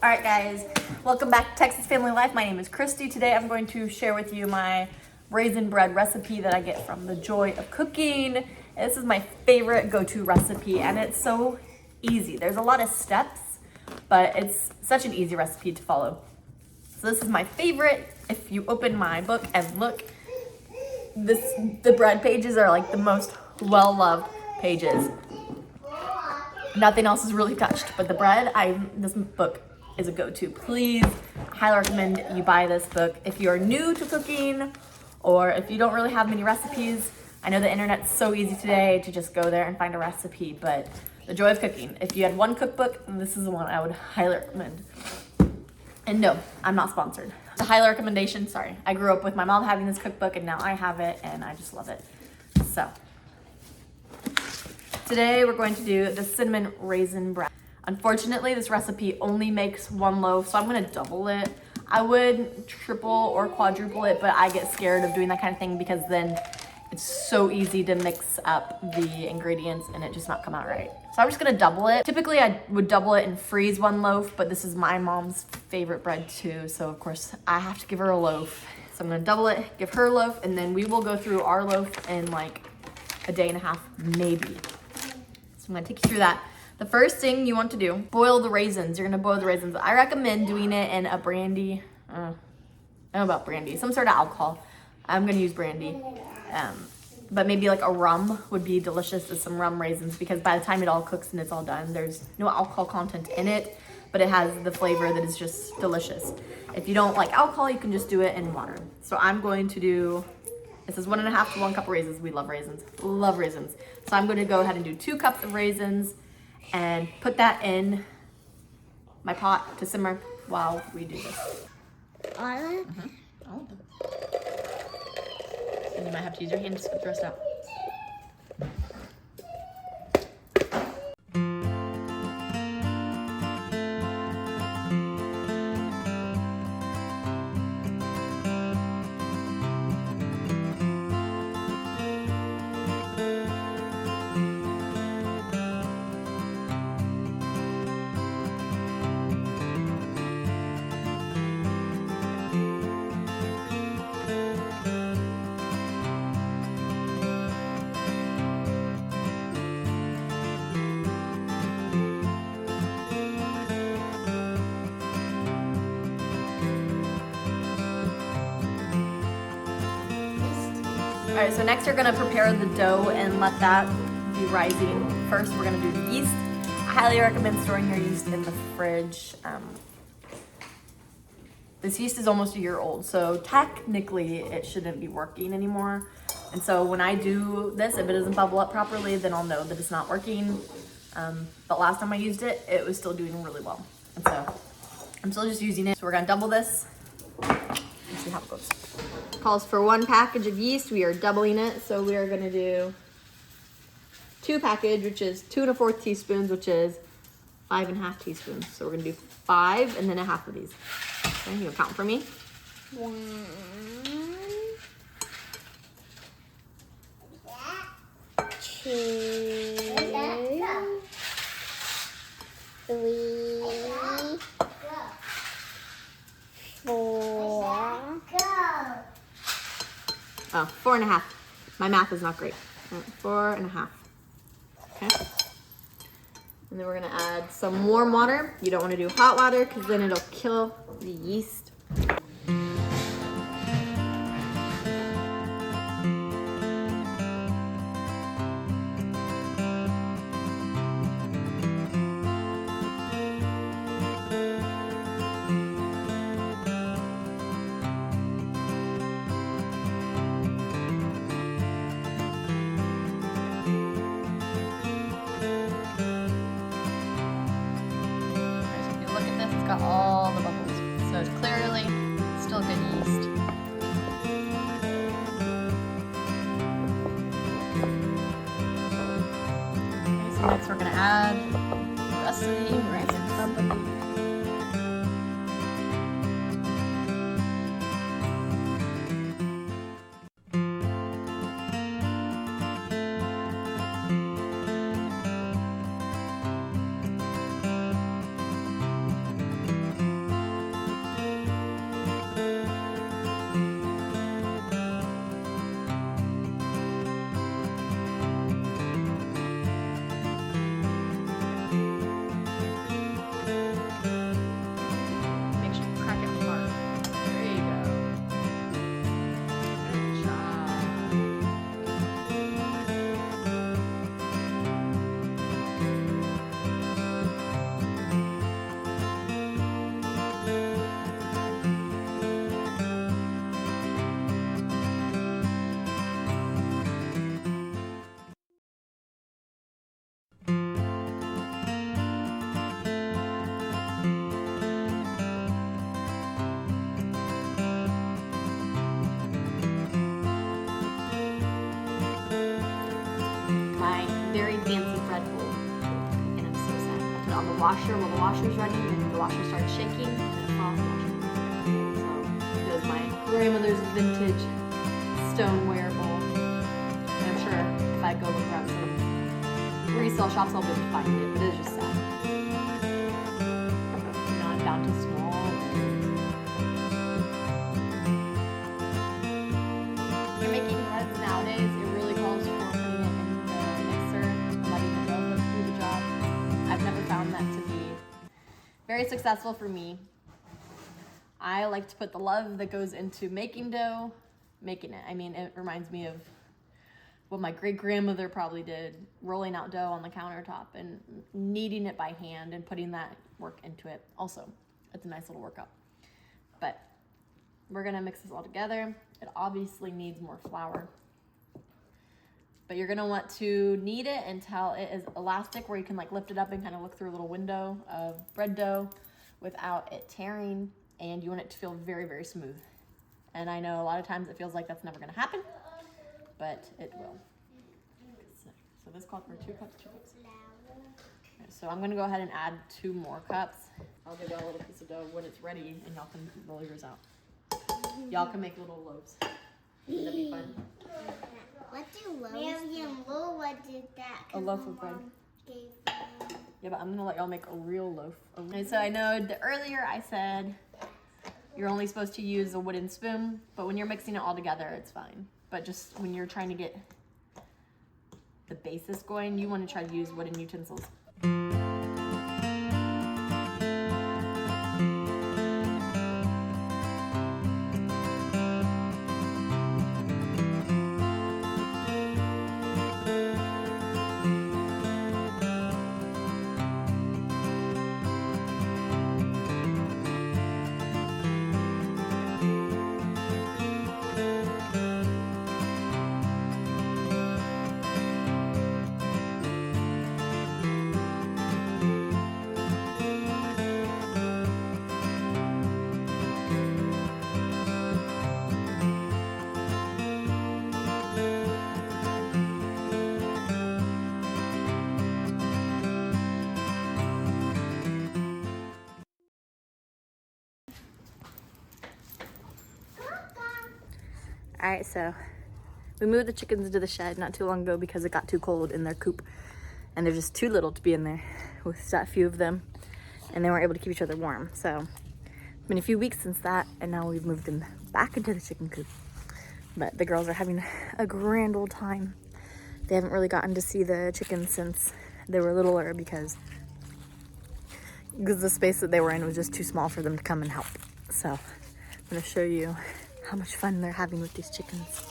All right, guys, welcome back to Texas Family Life. My name is Christy. Today I'm going to share with you my raisin bread recipe that I get from The Joy of Cooking. This is my favorite go-to recipe, and it's so easy. There's a lot of steps, but it's such an easy recipe to follow. So this is my favorite. If you open my book and look, the bread pages are like the most well-loved pages. Nothing else is really touched, but the bread, this book is a go-to. Please, I highly recommend you buy this book. If you're new to cooking, or if you don't really have many recipes, I know the internet's so easy today to just go there and find a recipe, but The Joy of Cooking. If you had one cookbook, this is the one I would highly recommend. And no, I'm not sponsored. It's a highly recommendation, sorry. I grew up with my mom having this cookbook, and now I have it, and I just love it. So, today we're going to do the cinnamon raisin bread. Unfortunately, this recipe only makes one loaf, so I'm gonna double it. I would triple or quadruple it, but I get scared of doing that kind of thing because then it's so easy to mix up the ingredients and it just not come out right. So I'm just gonna double it. Typically I would double it and freeze one loaf, but this is my mom's favorite bread too, so of course I have to give her a loaf. So I'm gonna double it, give her a loaf, and then we will go through our loaf in like a day and a half, maybe. So I'm gonna take you through that. The first thing you want to do, boil the raisins. You're gonna boil the raisins. I recommend doing it in a brandy, I don't know about brandy, some sort of alcohol. I'm gonna use brandy. But maybe like a rum would be delicious with some rum raisins, because by the time it all cooks and it's all done, there's no alcohol content in it, but it has the flavor that is just delicious. If you don't like alcohol, you can just do it in water. So I'm going to do, this is 1.5 to 1 cup of raisins. We love raisins, love raisins. So I'm gonna go ahead and do 2 cups of raisins and put that in my pot to simmer while we do this. All of it. And you might have to use your hand to scoop the rest out. All right, so next you're gonna prepare the dough and let that be rising. First, we're gonna do the yeast. I highly recommend storing your yeast in the fridge. This yeast is almost a year old, so technically it shouldn't be working anymore. And so when I do this, if it doesn't bubble up properly, then I'll know that it's not working. But last time I used it, it was still doing really well. And so I'm still just using it. So we're gonna double this and see how it goes. Calls for 1 package of yeast. We are doubling it, so we are gonna do 2 package, which is 2 1/4 teaspoons, which is 5 1/2 teaspoons. So we're gonna do 5 and then 1/2 of these. Okay, you count for me. 1, 2, 3, 4. Oh, 4 1/2. My math is not great. 4 1/2. Okay. And then we're gonna add some warm water. You don't wanna do hot water because then it'll kill the yeast. Got all the bubbles, so it's clearly still good yeast. Okay, so next we're gonna add the rest of the ingredients. washer. Well, the washer's ready, and the washer started shaking, and then it fell off the washer. So it was my grandmother's vintage stoneware bowl. And I'm sure if I go look around some resale shops, I'll be able to find it, but it's just sad. Now I'm down to small. You're making breads nowadays, it really calls for putting it in the mixer and letting the dough do the job. I've never found that to be very successful for me. I like to put the love that goes into making dough, making it. I mean, it reminds me of what my great-grandmother probably did, rolling out dough on the countertop and kneading it by hand and putting that work into it. Also, it's a nice little workout. But we're gonna mix this all together. It obviously needs more flour. But you're gonna want to knead it until it is elastic, where you can like lift it up and kind of look through a little window of bread dough without it tearing. And you want it to feel very, very smooth. And I know a lot of times it feels like that's never gonna happen, but it will. So this called for 2 cups, 2 cups. Okay, so I'm gonna go ahead and add 2 more cups. I'll give y'all a little piece of dough when it's ready, and y'all can roll yours out. Y'all can make little loaves. Wouldn't that be fun? What do loaves do? Lola did that. A loaf of bread. Yeah, but I'm gonna let y'all make a real loaf. And so I know earlier I said you're only supposed to use a wooden spoon, but when you're mixing it all together, it's fine. But just when you're trying to get the basis going, you want to try to use wooden utensils. All right, so we moved the chickens into the shed not too long ago because it got too cold in their coop, and they're just too little to be in there with a few of them, and they weren't able to keep each other warm. So it's been a few weeks since that, and now we've moved them back into the chicken coop. But the girls are having a grand old time. They haven't really gotten to see the chickens since they were littler because the space that they were in was just too small for them to come and help. So I'm gonna show you how much fun they're having with these chickens.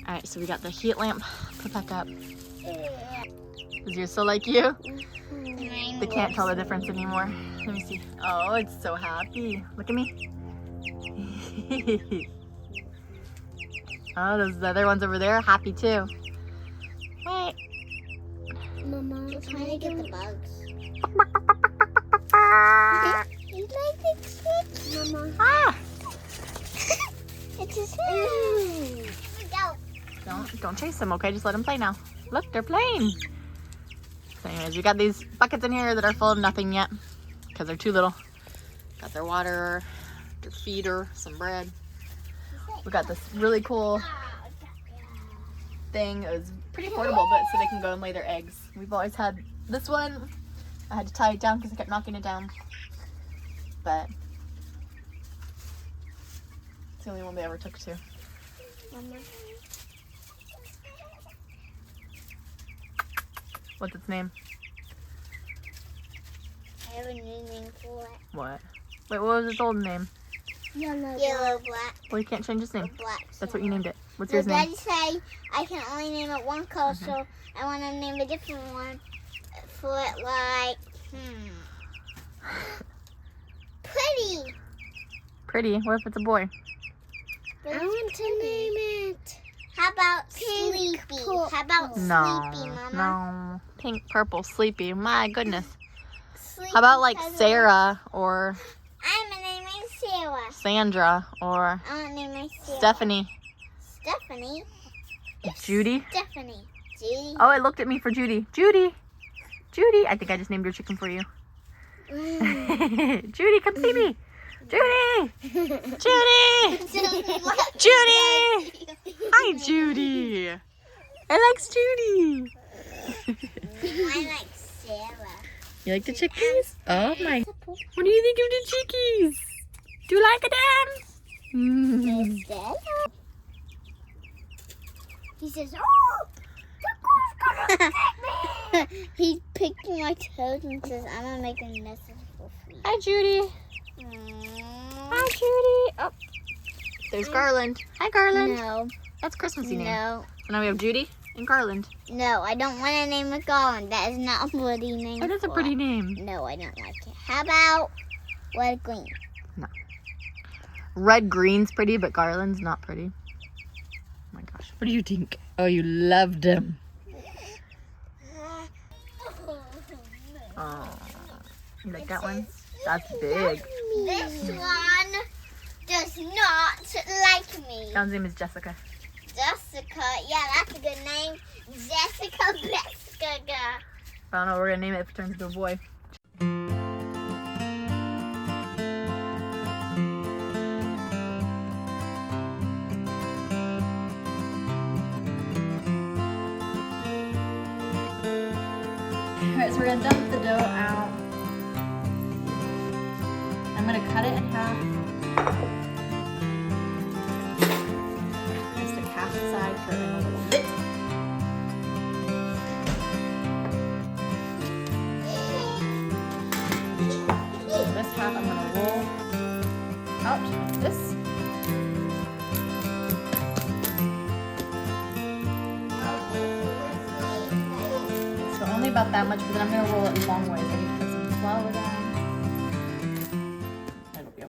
All right, so we got the heat lamp put back up. Is yours so like you? They can't tell the difference anymore. Let me see. Oh, it's so happy. Look at me. Oh, those other ones over there are happy too. Wait. Mama, I'm trying to get the bugs. You like the chick? Mama. Ah! It's his Don't chase them, okay? Just let them play now. Look, they're playing. So anyways, we got these buckets in here that are full of nothing yet because they're too little. Got their water, their feeder, some bread. We got this really cool thing. It was pretty portable, but so they can go and lay their eggs. We've always had this one. I had to tie it down because I kept knocking it down. But it's the only one they ever took to. Mama. What's its name? I have a new name for it. What? Wait, what was its old name? Yellow, black. Well, you can't change its name. Black. That's what you named it. What's Well, yours name? Daddy say I can only name it one color, so I want to name a different one for it, like, Pretty. Pretty. What if it's a boy? I want to name it. How about Sleepy? How about No. Sleepy, Mama? No. Pink, purple, sleepy. My goodness. Sleepy How about like because Sarah or I'm gonna name my Sarah. Sandra or I want to name my Sarah. Stephanie? Stephanie. Judy? Stephanie. Judy. Oh, it looked at me for Judy. Judy. Judy, I think I just named your chicken for you. Judy, come see me. Judy! Judy! Judy! Hi, Judy. I like Judy. I like Sarah. You like the chickies? Oh my. What do you think of the chickies? Do you like them? Sarah. He says, oh! The gonna get me! He's picking my toes and says, I'm gonna make a nest for free. Hi, Judy. Hi, Judy. Oh, there's Garland. Hi, Garland. No. That's Christmassy name. No. So now we have Judy and Garland. No, I don't want to name it Garland. That is not a pretty name. Oh, that's a pretty name. No, I don't like it. How about red green? No. Red green's pretty, but Garland's not pretty. Oh my gosh. What do you think? Oh, you loved him. Oh, you like that one? That's big. This one does not like me. That one's name is Jessica. Jessica. Yeah, that's a good name. Jessica Jessica. I don't know what we're gonna name it if it turns into a boy. Alright, so we're gonna dump the dough out. I'm gonna cut it in half. Just a half side for a little bit. This half I'm gonna roll out like this. So only about that much, but then I'm gonna roll it long ways. I need to put some flour down. That'll be okay.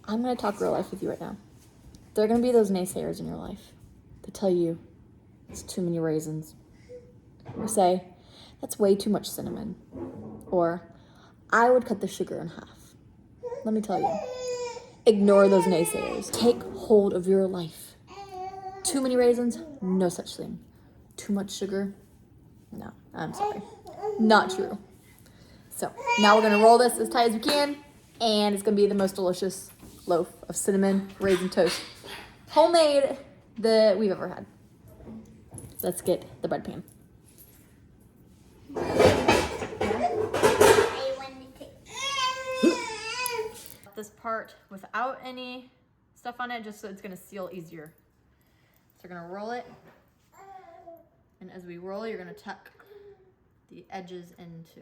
I'm gonna talk real life with you right now. There are gonna be those naysayers in your life that tell you it's too many raisins. Or say, that's way too much cinnamon. Or, I would cut the sugar in half. Let me tell you, ignore those naysayers. Take hold of your life. Too many raisins? No such thing. Too much sugar? No, I'm sorry. Not true. So, now we're gonna roll this as tight as we can, and it's gonna be the most delicious loaf of cinnamon raisin toast, homemade, that we've ever had. Let's get the bread pan. This part without any stuff on it, just so it's gonna seal easier. So we're gonna roll it, and as we roll, you're gonna tuck the edges into.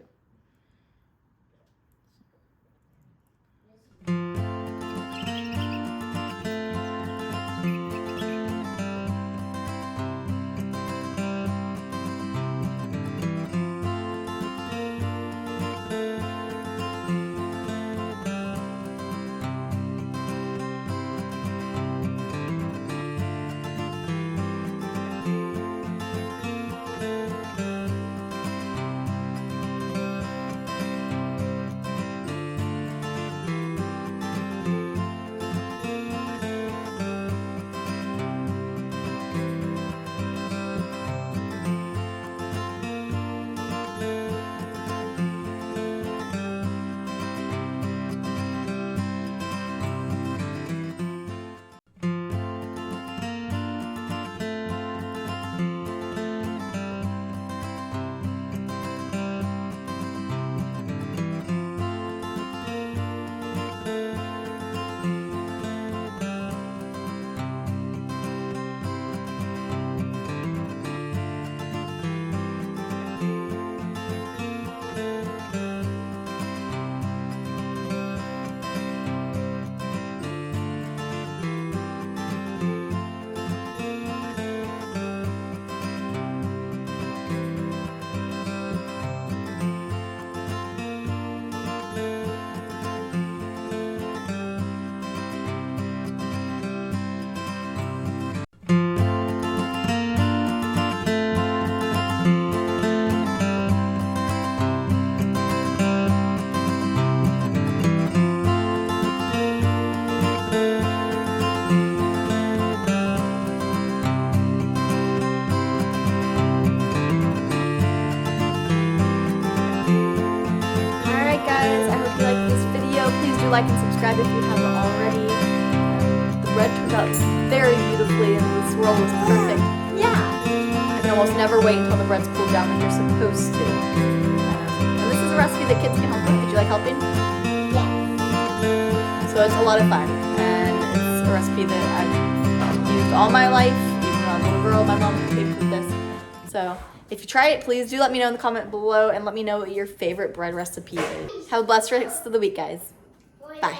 like and subscribe if you haven't already. The bread turned out very beautifully and the swirl was perfect. Yeah. I can almost never wait until the bread's cooled down like you're supposed to. And this is a recipe that kids can help with. Did you like helping? Yeah. So it's a lot of fun, and it's a recipe that I've used all my life. Even when I was a little girl, my mom made me cook this. So if you try it, please do let me know in the comment below and let me know what your favorite bread recipe is. Have a blessed rest of the week, guys. Bye.